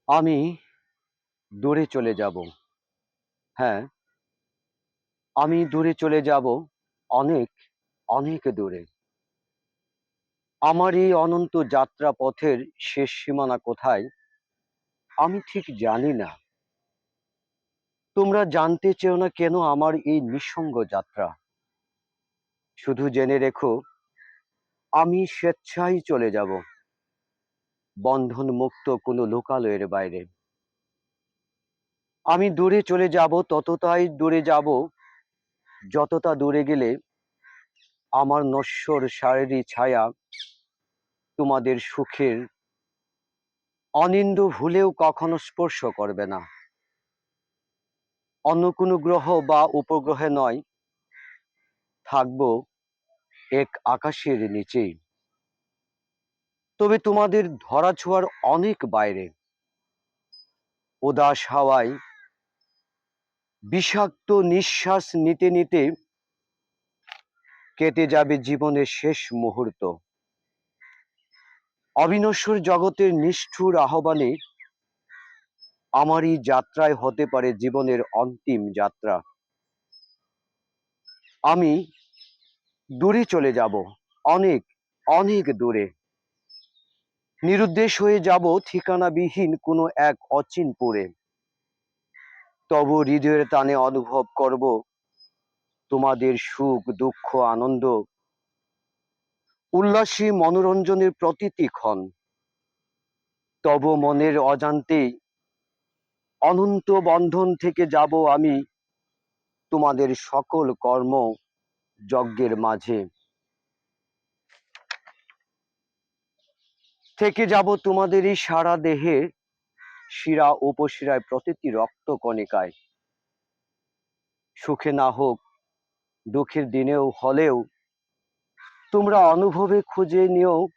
আমি দূরে চলে যাব। হ্যাঁ, আমি দূরে চলে যাব, অনেক, অনেক দূরে। আমার এই অনন্ত যাত্রা পথের শেষ সীমানা কোথায় আমি ঠিক জানি না। তোমরা জানতে চেও না কেন আমার এই নিঃসঙ্গ যাত্রা। শুধু জেনে রেখো, আমি স্বেচ্ছায় চলে যাব, বন্ধন মুক্ত কোনো লোকালয়ের বাইরে। আমি দূরে চলে যাব, ততটাই দূরে যাব, যতটা দূরে গেলে আমার নশ্বর শারীরিক ছায়া তোমাদের সুখের অনিন্দ্য ভুলেও কখনো স্পর্শ করবে না। অন্য কোনো গ্রহ বা উপগ্রহে নয়, থাকবো এক আকাশের নিচেই। তবে তোমাদের ধরাছোঁয়ার অনেক বাইরে। উদাস হাওয়ায় বিষাক্ত নিঃশ্বাস নিতে নিতে কেটে যাবে জীবনের শেষ মুহূর্ত। অবিনশ্বর জগতের নিষ্ঠুর আহ্বানে আমার এই যাত্রায় হতে পারে জীবনের অন্তিম যাত্রা। আমি দূরে চলে যাব, অনেক, অনেক দূরে। নিরুদ্দেশ হয়ে যাব ঠিকানাবিহীন কোনো এক অচিনপুরে। তবু হৃদয়ের টানে অনুভব করব তোমাদের সুখ, দুঃখ, আনন্দ, উল্লাসী মনোরঞ্জনের প্রতিটি ক্ষণ। তব মনের অজান্তেই অনন্ত বন্ধন থেকে যাব আমি তোমাদের সকল কর্ম যজ্ঞের মাঝে। থেকে যাব তোমাদের এই সারা দেহে, শিরা উপশিরায় প্রতিটি রক্ত কণিকায়। সুখে না হোক, দুঃখের দিনেও হলেও তোমরা অনুভবে খুঁজে নিও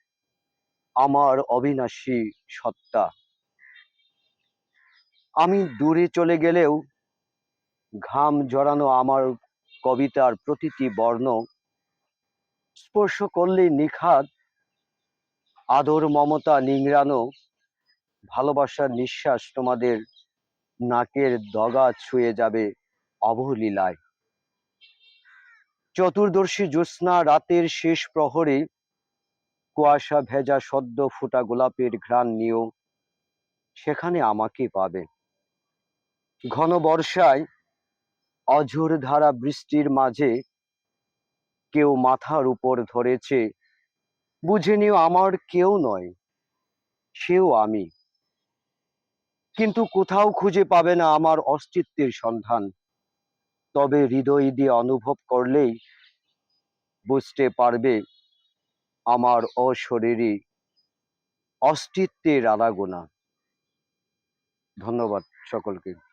আমার অবিনাশী সত্তা। আমি দূরে চলে গেলেও ঘাম জড়ানো আমার কবিতার প্রতিটি বর্ণ স্পর্শ করলেই নিখাদ আদর মমতা নিংড়ানো ভালোবাসার নিঃশ্বাস তোমাদের নাকের ডগা ছুঁয়ে যাবে অবলীলায়। চতুর্দর্শী জ্যোৎস্না রাতের শেষ প্রহরে কুয়াশা ভেজা সদ্য ফুটা গোলাপের ঘ্রাণ নিয়েও সেখানে আমাকে পাবে। ঘন বর্ষায় অঝোর ধারা বৃষ্টির মাঝে কেউ মাথার উপর ধরেছে, বুঝে নিও আমার কেউ নয়, সেও আমি। কিন্তু কোথাও খুঁজে পাবে না আমার অস্তিত্বের সন্ধান। তবে হৃদয় দিয়ে অনুভব করলেই বুঝতে পারবে আমার অশরীরী অস্তিত্বের আনাগোনা। ধন্যবাদ সকলকে।